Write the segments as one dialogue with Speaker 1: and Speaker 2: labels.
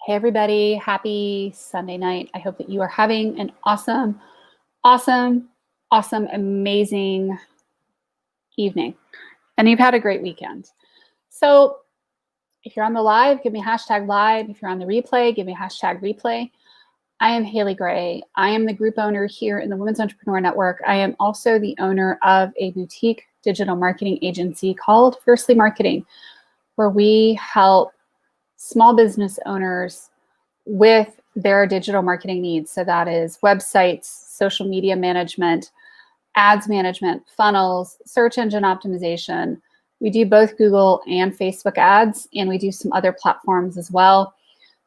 Speaker 1: Hey, everybody. Happy Sunday night. I hope that you are having an awesome, amazing evening. And you've had a great weekend. So if you're on the live, give me hashtag live. If you're on the replay, give me hashtag replay. I am Haley Gray. I am the group owner here in the Women's Entrepreneur Network. I am also the owner of a boutique digital marketing agency called Fiercely Marketing, where we help small business owners with their digital marketing needs. So that is websites, social media management, ads management, funnels, search engine optimization. We do both Google and Facebook ads, and we do some other platforms as well.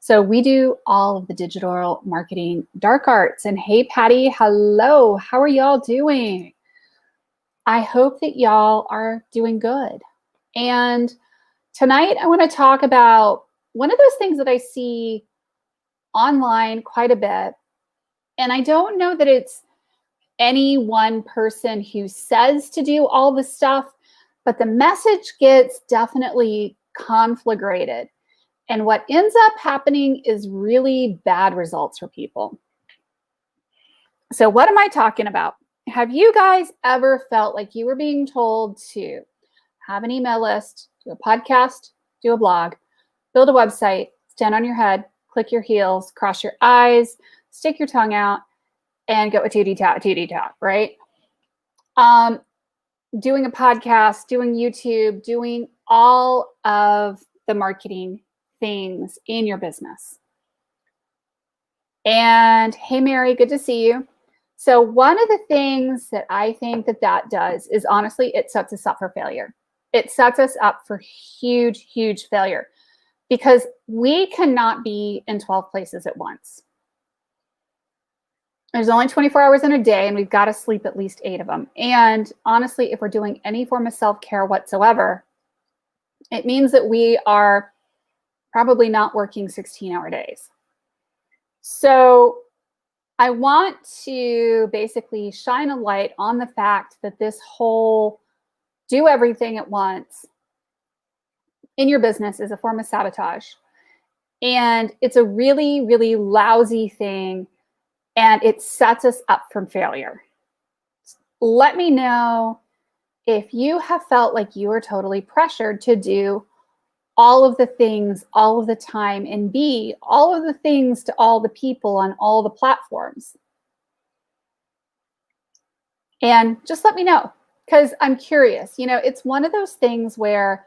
Speaker 1: So we do all of the digital marketing dark arts. And hey, Patty, hello. How are y'all doing? I hope that y'all are doing good. And tonight I want to talk about one of those things that I see online quite a bit. And I don't know that it's any one person who says to do all the stuff, but the message gets definitely conflagrated. And what ends up happening is really bad results for people. So what am I talking about? Have you guys ever felt like you were being told to have an email list, do a podcast, do a blog, build a website, stand on your head, click your heels, cross your eyes, stick your tongue out, and go titty-tat, right? Doing a podcast, doing YouTube, doing all of the marketing things in your business. And hey, Mary, good to see you. So one of the things that I think that does is, honestly, it sets us up for failure. It sets us up for huge failure, because we cannot be in 12 places at once. There's only 24 hours in a day, and we've got to sleep at least 8 of them. And honestly, if we're doing any form of self-care whatsoever, it means that we are probably not working 16-hour days. So I want to basically shine a light on the fact that this whole do everything at once in your business is a form of sabotage. And it's a really lousy thing, and it sets us up from failure. Let me know if you have felt like you are totally pressured to do all of the things all of the time and be all of the things to all the people on all the platforms. And just let me know, because I'm curious. It's one of those things where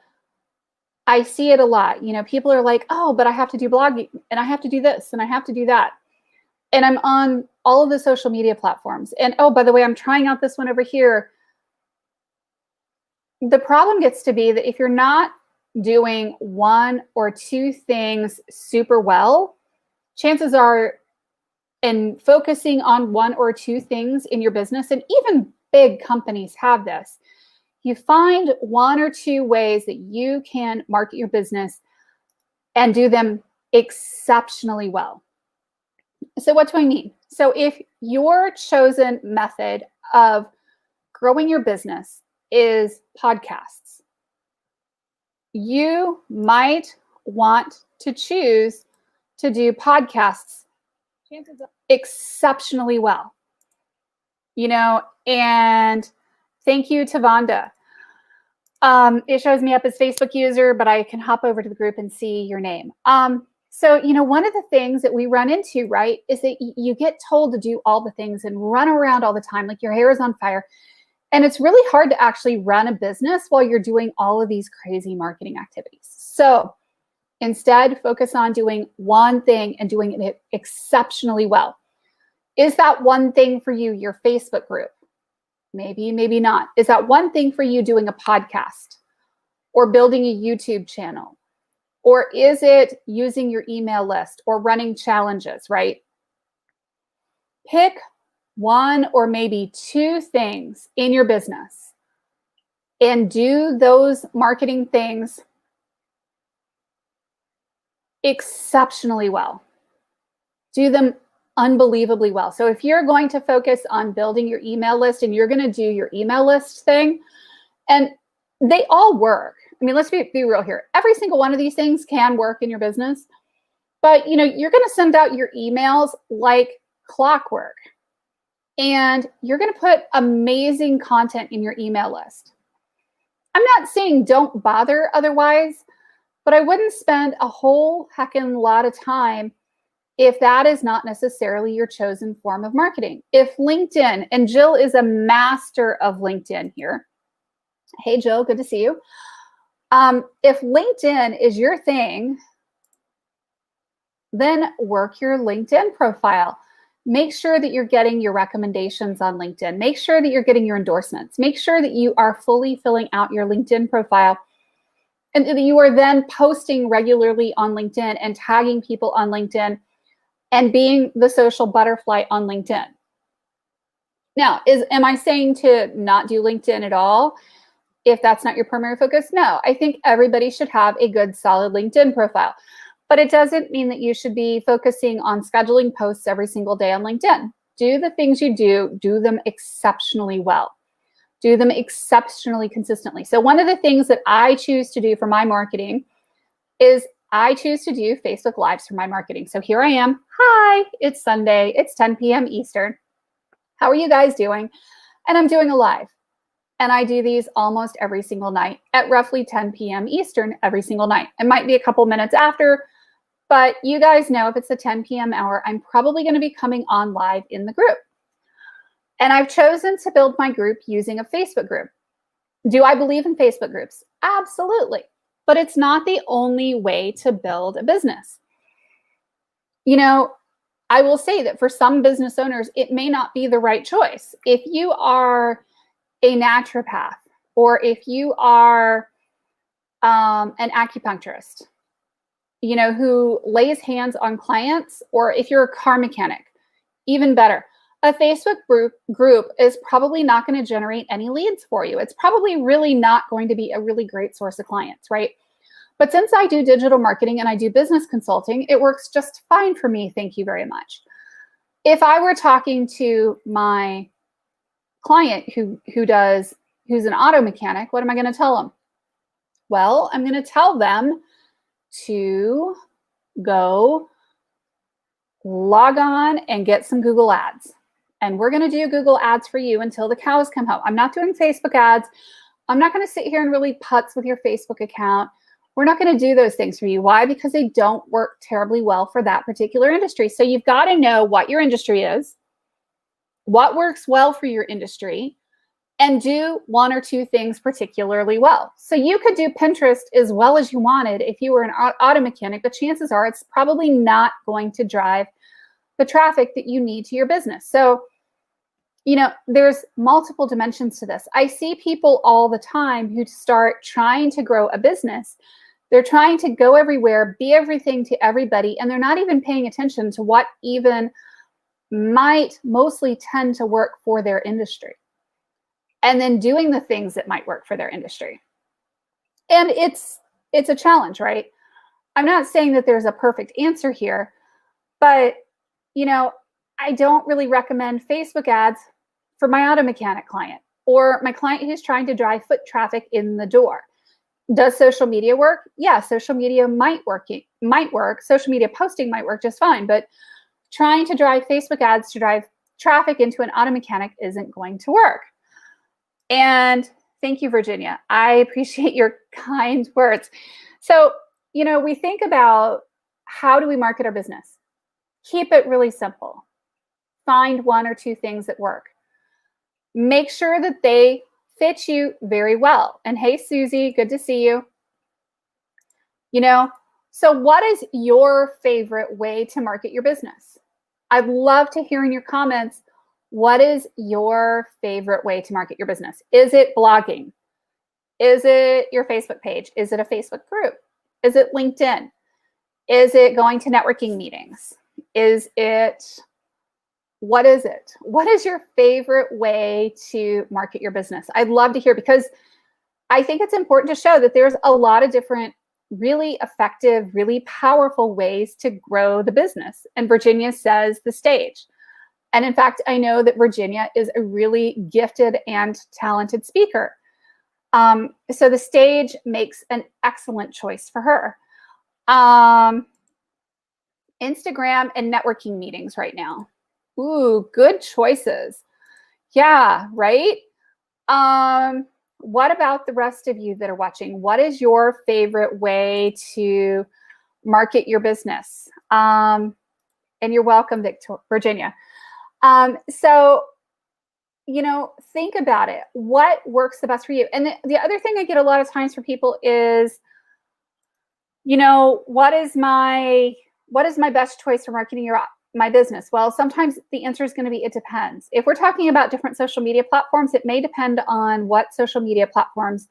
Speaker 1: I see it a lot. People are like, oh, but I have to do blogging, and I have to do this, and I have to do that. And I'm on all of the social media platforms. And oh, by the way, I'm trying out this one over here. The problem gets to be that if you're not doing one or two things super well, chances are, in focusing on one or two things in your business, and even big companies have this, you find one or two ways that you can market your business and do them exceptionally well. So what do I mean? So if your chosen method of growing your business is podcasts, you might want to choose to do podcasts exceptionally well. And thank you to Vonda. It shows me up as Facebook user, but I can hop over to the group and see your name. So, one of the things that we run into, right, is that you get told to do all the things and run around all the time like your hair is on fire. And it's really hard to actually run a business while you're doing all of these crazy marketing activities. So instead, focus on doing one thing and doing it exceptionally well. Is that one thing for you your Facebook group? Maybe, maybe not. Is that one thing for you doing a podcast or building a YouTube channel? Or is it using your email list or running challenges, right? Pick one or maybe two things in your business and do those marketing things exceptionally well. Do them unbelievably well. So if you're going to focus on building your email list and you're going to do your email list thing, and they all work. I mean, let's be real here. Every single one of these things can work in your business. But you're going to send out your emails like clockwork, and you're going to put amazing content in your email list. I'm not saying don't bother otherwise, but I wouldn't spend a whole heckin' lot of time if that is not necessarily your chosen form of marketing. If LinkedIn, and Jill is a master of LinkedIn here. Hey, Jill, good to see you. If LinkedIn is your thing, then work your LinkedIn profile. Make sure that you're getting your recommendations on LinkedIn. Make sure that you're getting your endorsements. Make sure that you are fully filling out your LinkedIn profile, and that you are then posting regularly on LinkedIn and tagging people on LinkedIn and being the social butterfly on LinkedIn. Now, am I saying to not do LinkedIn at all if that's not your primary focus? No, I think everybody should have a good, solid LinkedIn profile. But it doesn't mean that you should be focusing on scheduling posts every single day on LinkedIn. Do the things you do them exceptionally well. Do them exceptionally consistently. So one of the things that I choose to do for my marketing is I choose to do Facebook Lives for my marketing. So here I am. Hi, it's Sunday. It's 10 p.m. Eastern. How are you guys doing? And I'm doing a live. And I do these almost every single night at roughly 10 p.m. Eastern every single night. It might be a couple minutes after, but you guys know if it's the 10 p.m. hour, I'm probably going to be coming on live in the group. And I've chosen to build my group using a Facebook group. Do I believe in Facebook groups? Absolutely. But it's not the only way to build a business. I will say that for some business owners, it may not be the right choice. If you are a naturopath, or if you are an acupuncturist, who lays hands on clients, or if you're a car mechanic, even better. A Facebook group is probably not going to generate any leads for you. It's probably really not going to be a really great source of clients, right? But since I do digital marketing and I do business consulting, it works just fine for me. Thank you very much. If I were talking to my client who's an auto mechanic, what am I going to tell them? Well, I'm going to tell them to go log on and get some Google ads. And we're going to do Google ads for you until the cows come home. I'm not doing Facebook ads. I'm not going to sit here and really putz with your Facebook account. We're not going to do those things for you. Why? Because they don't work terribly well for that particular industry. So you've got to know what your industry is, what works well for your industry, and do one or two things particularly well. So you could do Pinterest as well as you wanted if you were an auto mechanic, but chances are it's probably not going to drive the traffic that you need to your business. So, there's multiple dimensions to this. I see people all the time who start trying to grow a business. They're trying to go everywhere, be everything to everybody, and they're not even paying attention to what even might mostly tend to work for their industry, and then doing the things that might work for their industry. And it's a challenge, right? I'm not saying that there's a perfect answer here, but I don't really recommend Facebook ads for my auto mechanic client, or my client who's trying to drive foot traffic in the door. Does social media work? Yeah, social media might work. Social media posting might work just fine, but trying to drive Facebook ads to drive traffic into an auto mechanic isn't going to work. And thank you, Virginia. I appreciate your kind words. So, we think about, how do we market our business? Keep it really simple. Find one or two things that work. Make sure that they fit you very well. And hey, Susie, good to see you. So what is your favorite way to market your business? I'd love to hear in your comments, what is your favorite way to market your business? Is it blogging? Is it your Facebook page? Is it a Facebook group? Is it LinkedIn? Is it going to networking meetings? What is it? What is your favorite way to market your business? I'd love to hear, because I think it's important to show that there's a lot of different really effective, really powerful ways to grow the business. And Virginia says the stage. And in fact, I know that Virginia is a really gifted and talented speaker. So the stage makes an excellent choice for her. Instagram and networking meetings right now. Ooh, good choices. Yeah, right? What about the rest of you that are watching? What is your favorite way to market your business? And you're welcome, Virginia. So, think about it. What works the best for you? And the other thing I get a lot of times from people is, what is my best choice for marketing my business? Well, sometimes the answer is going to be, it depends. If we're talking about different social media platforms, it may depend on what social media platforms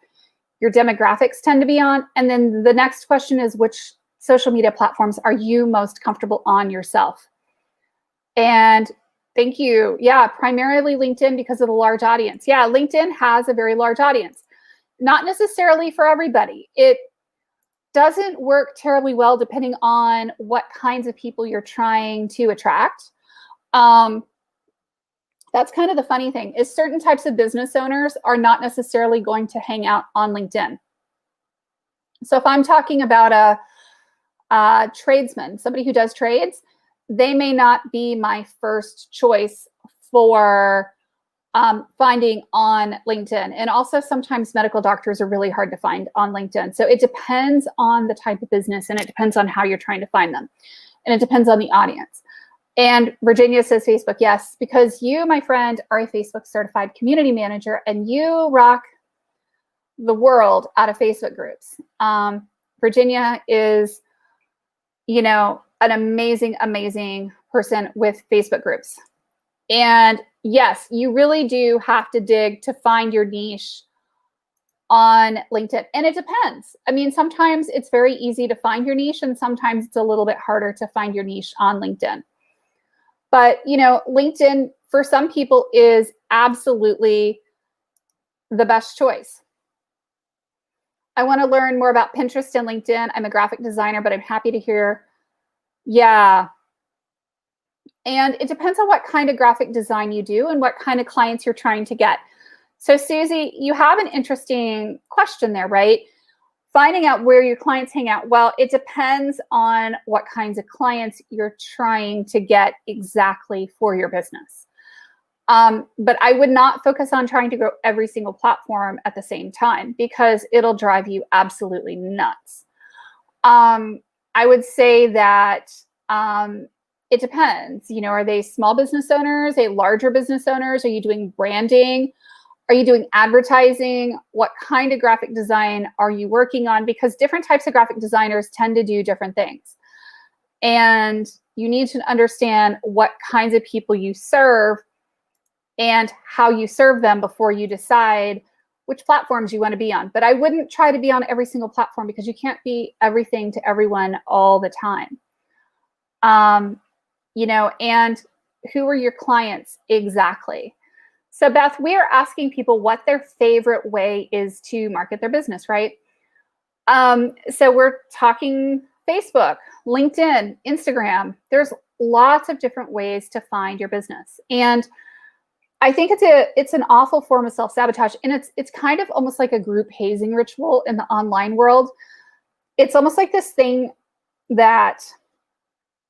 Speaker 1: your demographics tend to be on. And then the next question is, which social media platforms are you most comfortable on yourself? And thank you. Yeah, primarily LinkedIn because of the large audience. Yeah, LinkedIn has a very large audience. Not necessarily for everybody. It doesn't work terribly well depending on what kinds of people you're trying to attract. That's kind of the funny thing, is certain types of business owners are not necessarily going to hang out on LinkedIn. So if I'm talking about a tradesman, somebody who does trades, they may not be my first choice for finding on LinkedIn. And also sometimes medical doctors are really hard to find on LinkedIn. So it depends on the type of business, and it depends on how you're trying to find them. And it depends on the audience. And Virginia says Facebook. Yes, because you, my friend, are a Facebook certified community manager, and you rock the world out of Facebook groups. Virginia is, an amazing, amazing person with Facebook groups. And yes, you really do have to dig to find your niche on LinkedIn. And it depends. I mean, sometimes it's very easy to find your niche, and sometimes it's a little bit harder to find your niche on LinkedIn. But, LinkedIn for some people is absolutely the best choice. I want to learn more about Pinterest and LinkedIn. I'm a graphic designer, but I'm happy to hear. Yeah. And it depends on what kind of graphic design you do and what kind of clients you're trying to get. So Susie, you have an interesting question there, right? Finding out where your clients hang out. Well, it depends on what kinds of clients you're trying to get exactly for your business. But I would not focus on trying to grow every single platform at the same time, because it'll drive you absolutely nuts. I would say that it depends. Are they small business owners, larger business owners? Are you doing branding? Are you doing advertising? What kind of graphic design are you working on? Because different types of graphic designers tend to do different things. And you need to understand what kinds of people you serve and how you serve them before you decide which platforms you want to be on. But I wouldn't try to be on every single platform, because you can't be everything to everyone all the time. And who are your clients exactly? So Beth, we are asking people what their favorite way is to market their business, right? So we're talking Facebook, LinkedIn, Instagram. There's lots of different ways to find your business. And I think it's an awful form of self-sabotage. And it's kind of almost like a group hazing ritual in the online world. It's almost like this thing that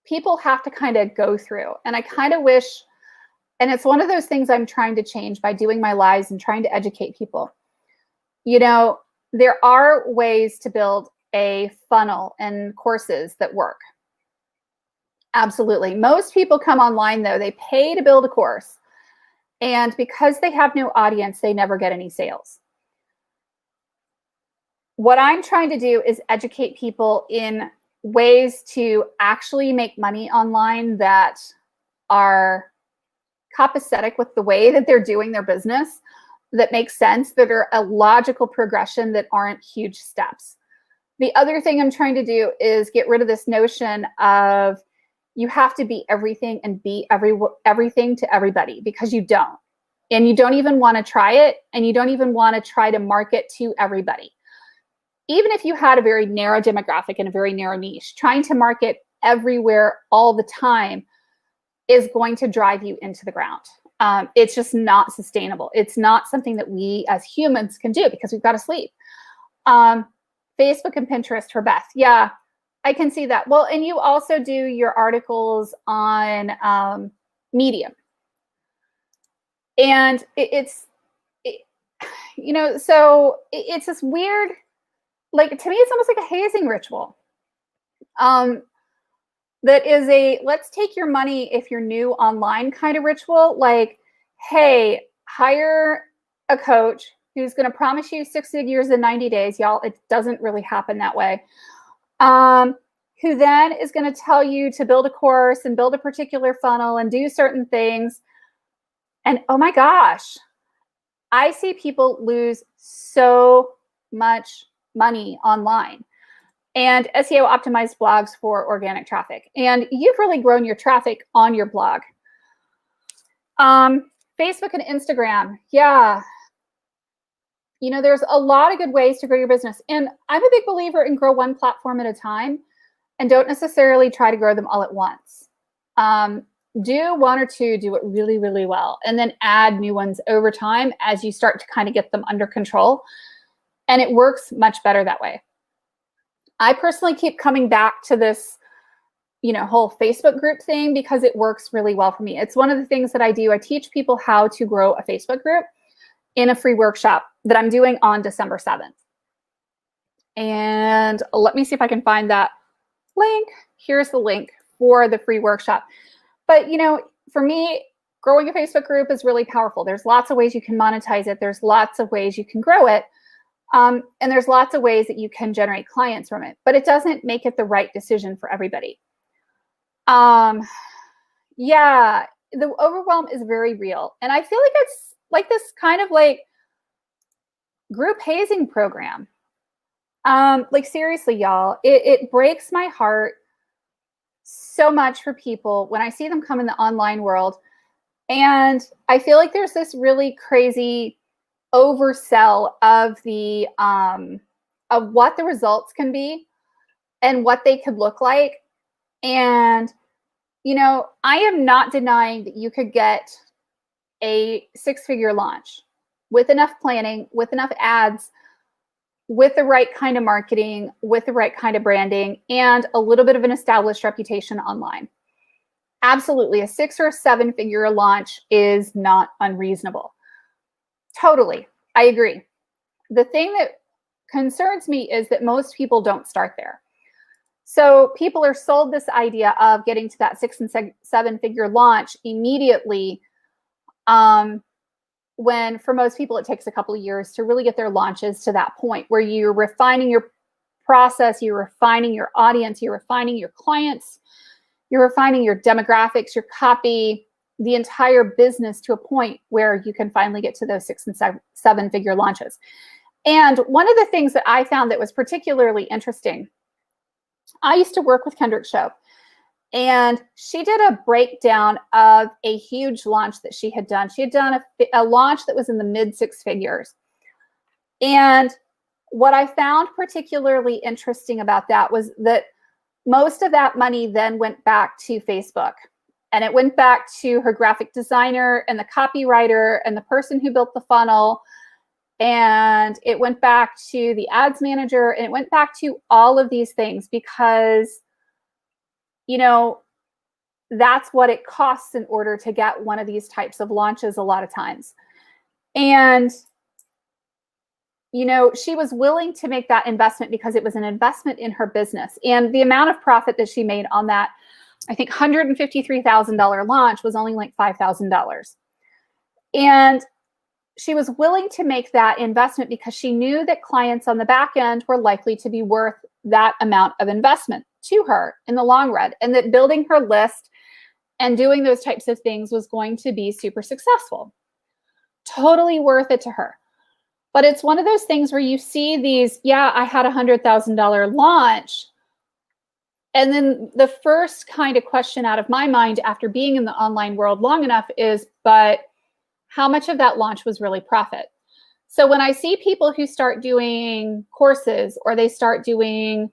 Speaker 1: people have to kind of go through. And I kind of wish, and it's one of those things I'm trying to change by doing my lives and trying to educate people. There are ways to build a funnel and courses that work. Absolutely. Most people come online, though. They pay to build a course. And because they have no audience, they never get any sales. What I'm trying to do is educate people in ways to actually make money online that are copacetic with the way that they're doing their business, that make sense, that are a logical progression, that aren't huge steps. The other thing I'm trying to do is get rid of this notion of you have to be everything and be everything to everybody, because you don't. And you don't even want to try it, and you don't even want to try to market to everybody. Even if you had a very narrow demographic and a very narrow niche, trying to market everywhere all the time is going to drive you into the ground. It's just not sustainable. It's not something that we as humans can do, because we've got to sleep. Facebook and Pinterest for Beth. Yeah, I can see that. Well, and you also do your articles on Medium. And so it's this weird, like, to me, it's almost like a hazing ritual. That is let's take your money if you're new online kind of ritual. Like, hey, hire a coach who's going to promise you 6 figures in 90 days. Y'all, it doesn't really happen that way. Who then is going to tell you to build a course and build a particular funnel and do certain things. And oh my gosh, I see people lose so much money online. And SEO optimized blogs for organic traffic. And you've really grown your traffic on your blog. Facebook and Instagram. Yeah. There's a lot of good ways to grow your business. And I'm a big believer in grow one platform at a time and don't necessarily try to grow them all at once. Do one or two, do it really, really well, and then add new ones over time as you start to kind of get them under control. And it works much better that way. I personally keep coming back to this, whole Facebook group thing because it works really well for me. It's one of the things that I do. I teach people how to grow a Facebook group in a free workshop that I'm doing on December 7th. And let me see if I can find that link. Here's the link for the free workshop. But, for me, growing a Facebook group is really powerful. There's lots of ways you can monetize it. There's lots of ways you can grow it. And there's lots of ways that you can generate clients from it, but it doesn't make it the right decision for everybody. Yeah, the overwhelm is very real. And I feel like it's like this kind of like group hazing program. Like seriously, y'all, it breaks my heart so much for people when I see them come in the online world. And I feel like there's this really crazy oversell of the of what the results can be and what they could look like. And I am not denying that you could get a 6-figure launch with enough planning, with enough ads, with the right kind of marketing, with the right kind of branding, and a little bit of an established reputation online. Absolutely, a 6 or 7-figure launch is not unreasonable. Totally, I agree. The thing that concerns me is that most people don't start there. So people are sold this idea of getting to that 6 and 7-figure launch immediately, when for most people it takes a couple of years to really get their launches to that point where you're refining your process, you're refining your audience, you're refining your clients, you're refining your demographics, your copy, the entire business to a point where you can finally get to those 6 and 7-figure launches. And one of the things that I found that was particularly interesting, I used to work with Kendrick Show, and she did a breakdown of a huge launch that she had done. She had done a launch that was in the mid 6 figures. And what I found particularly interesting about that was that most of that money then went back to Facebook. And it went back to her graphic designer and the copywriter and the person who built the funnel. And it went back to the ads manager, and it went back to all of these things because, that's what it costs in order to get one of these types of launches a lot of times. And, she was willing to make that investment because it was an investment in her business. And the amount of profit that she made on that, I think $153,000 launch was only like $5,000. And she was willing to make that investment because she knew that clients on the back end were likely to be worth that amount of investment to her in the long run, and that building her list and doing those types of things was going to be super successful. Totally worth it to her. But it's one of those things where you see these, I had $100,000 launch. And then the first kind of question out of my mind after being in the online world long enough is, but how much of that launch was really profit? So when I see people who start doing courses, or they start doing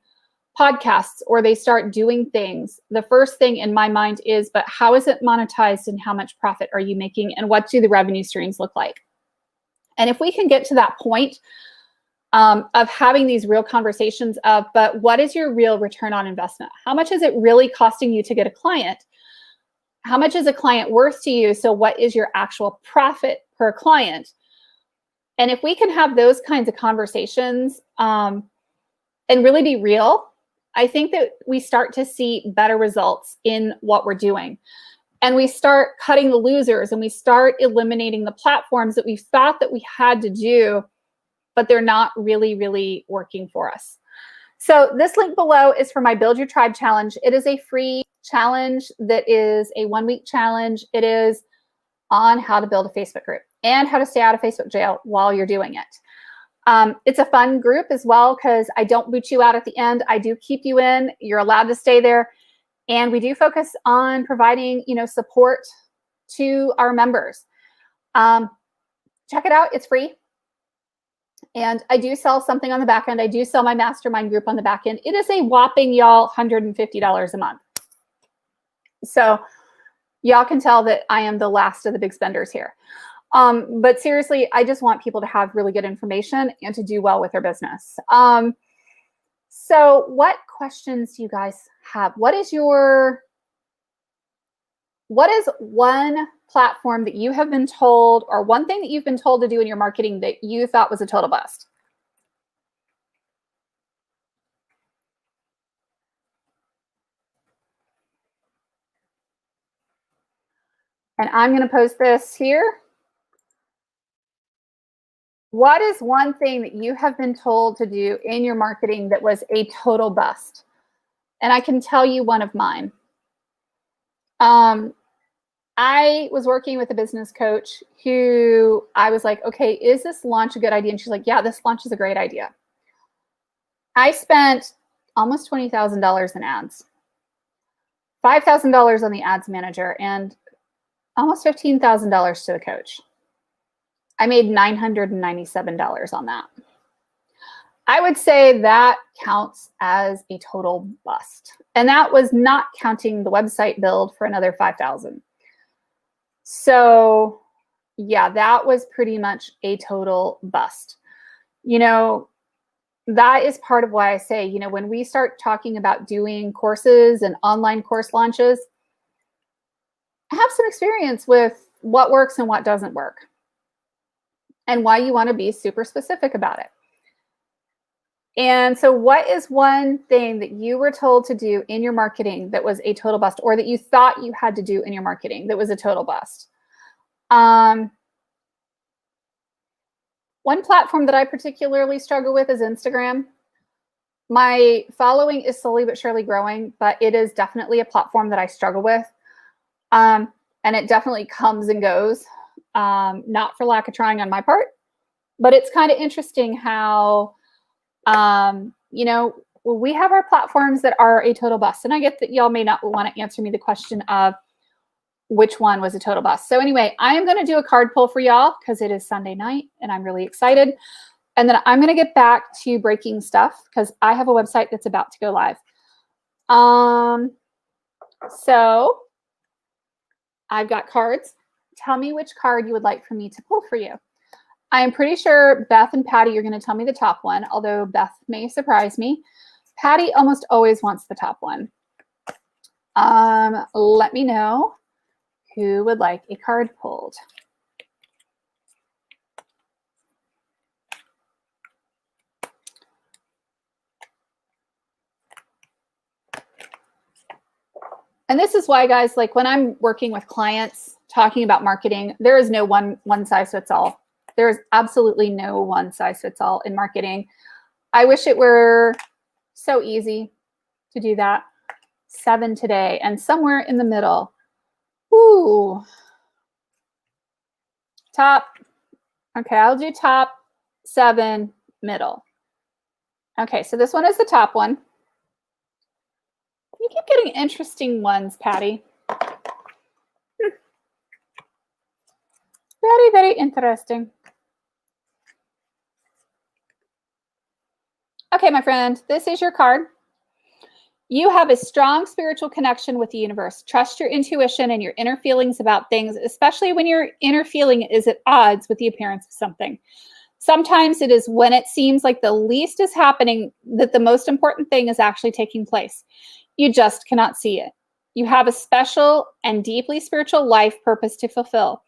Speaker 1: podcasts, or they start doing things, the first thing in my mind is, but how is it monetized, and how much profit are you making, and what do the revenue streams look like? And if we can get to that point of having these real conversations of, but what is your real return on investment? How much is it really costing you to get a client? How much is a client worth to you? So what is your actual profit per client? And if we can have those kinds of conversations and really be real, I think that we start to see better results in what we're doing. And we start cutting the losers, and we start eliminating the platforms that we thought that we had to do, but they're not really, really working for us. So this link below is for my Build Your Tribe challenge. It is a free challenge that is a 1-week challenge. It is on how to build a Facebook group and how to stay out of Facebook jail while you're doing it. It's a fun group as well because I don't boot you out at the end. I do keep you in. You're allowed to stay there. And we do focus on providing, support to our members. Check it out. It's free. And I do sell something on the back end. I do sell my mastermind group on the back end. It is a whopping, y'all, $150 a month. So y'all can tell that I am the last of the big spenders here. But seriously, I just want people to have really good information and to do well with their business. So what questions do you guys have? What is one platform that you have been told, or one thing that you've been told to do in your marketing that you thought was a total bust? And I'm going to post this here. What is one thing that you have been told to do in your marketing that was a total bust? And I can tell you one of mine. I was working with a business coach who I was like, okay, is this launch a good idea? And she's like, yeah, this launch is a great idea. I spent almost $20,000 in ads, $5,000 on the ads manager, and almost $15,000 to the coach. I made $997 on that. I would say that counts as a total bust. And that was not counting the website build for another $5,000. So yeah, that was pretty much a total bust. That is part of why I say, when we start talking about doing courses and online course launches, I have some experience with what works and what doesn't work, and why you want to be super specific about it. And so what is one thing that you were told to do in your marketing that was a total bust, or that you thought you had to do in your marketing that was a total bust? One platform that I particularly struggle with is Instagram. My following is slowly but surely growing, but it is definitely a platform that I struggle with. And it definitely comes and goes, not for lack of trying on my part, but it's kind of interesting how, we have our platforms that are a total bust. And I get that y'all may not want to answer me the question of which one was a total bust. So anyway, I am going to do a card pull for y'all because it is Sunday night and I'm really excited. And then I'm going to get back to breaking stuff because I have a website that's about to go live. So I've got cards. Tell me which card you would like for me to pull for you. I am pretty sure Beth and Patty are going to tell me the top one, although Beth may surprise me. Patty almost always wants the top one. Let me know who would like a card pulled. And this is why, guys, like when I'm working with clients talking about marketing, there is no one size fits all. There is absolutely no one size fits all in marketing. I wish it were so easy to do that. 7 today and somewhere in the middle. Ooh. Top. Okay, I'll do top, 7, middle. Okay, so this one is the top one. You keep getting interesting ones, Patty. Very, very interesting. Okay, my friend, this is your card. You have a strong spiritual connection with the universe. Trust your intuition and your inner feelings about things, especially when your inner feeling is at odds with the appearance of something. Sometimes it is when it seems like the least is happening that the most important thing is actually taking place. You just cannot see it. You have a special and deeply spiritual life purpose to fulfill.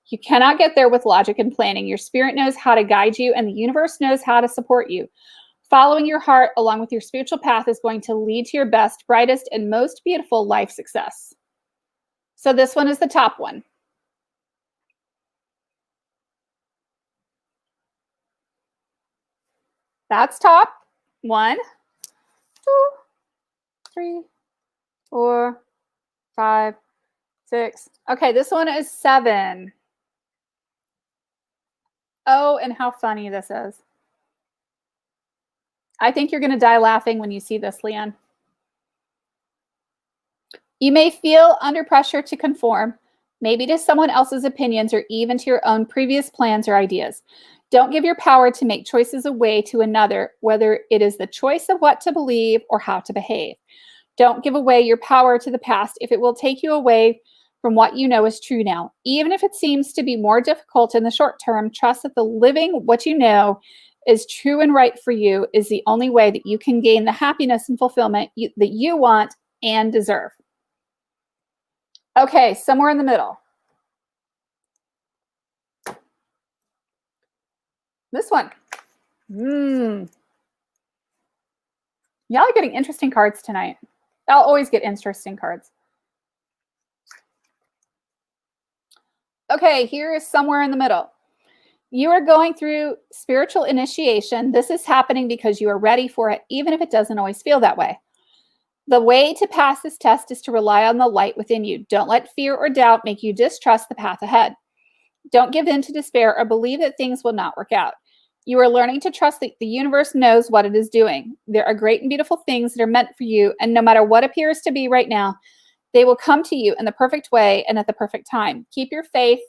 Speaker 1: You cannot get there with logic and planning. Your spirit knows how to guide you, and the universe knows how to support you. Following your heart along with your spiritual path is going to lead to your best, brightest, and most beautiful life success. So this one is the top one. That's top. 1, 2, 3, 4, 5, 6. Okay, this one is 7. Oh, and how funny this is. I think you're going to die laughing when you see this, Leanne. You may feel under pressure to conform, maybe to someone else's opinions or even to your own previous plans or ideas. Don't give your power to make choices away to another, whether it is the choice of what to believe or how to behave. Don't give away your power to the past if it will take you away from what you know is true now. Even if it seems to be more difficult in the short term, trust that the living what you know is true and right for you is the only way that you can gain the happiness and fulfillment that you want and deserve. Okay, somewhere in the middle. This one. Y'all are getting interesting cards tonight. I'll always get interesting cards. Okay, here is somewhere in the middle. You are going through spiritual initiation. This is happening because you are ready for it, even if it doesn't always feel that way. The way to pass this test is to rely on the light within you. Don't let fear or doubt make you distrust the path ahead. Don't give in to despair or believe that things will not work out. You are learning to trust that the universe knows what it is doing. There are great and beautiful things that are meant for you, and no matter what appears to be right now, they will come to you in the perfect way and at the perfect time. Keep your faith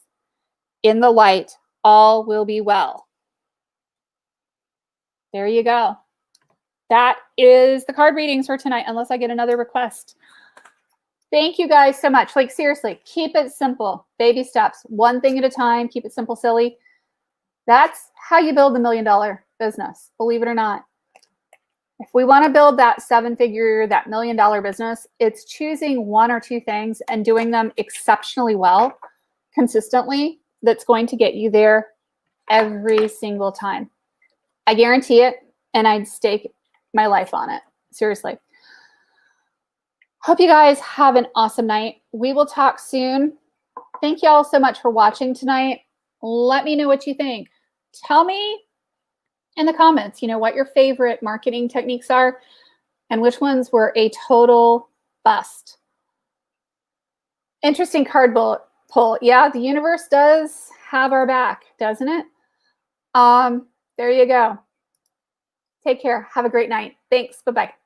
Speaker 1: in the light. All will be well. There you go. That is the card readings for tonight, unless I get another request. Thank you guys so much. Like, seriously, keep it simple. Baby steps, one thing at a time. Keep it simple, silly. That's how you build the $1 million business, believe it or not. If we want to build that 7-figure, that $1 million business, it's choosing 1 or 2 things and doing them exceptionally well, consistently, that's going to get you there every single time. I guarantee it, and I'd stake my life on it. Seriously. Hope you guys have an awesome night. We will talk soon. Thank you all so much for watching tonight. Let me know what you think. Tell me in the comments, what your favorite marketing techniques are and which ones were a total bust. Interesting card pull. Yeah, the universe does have our back, doesn't it? There you go. Take care. Have a great night. Thanks. Bye-bye.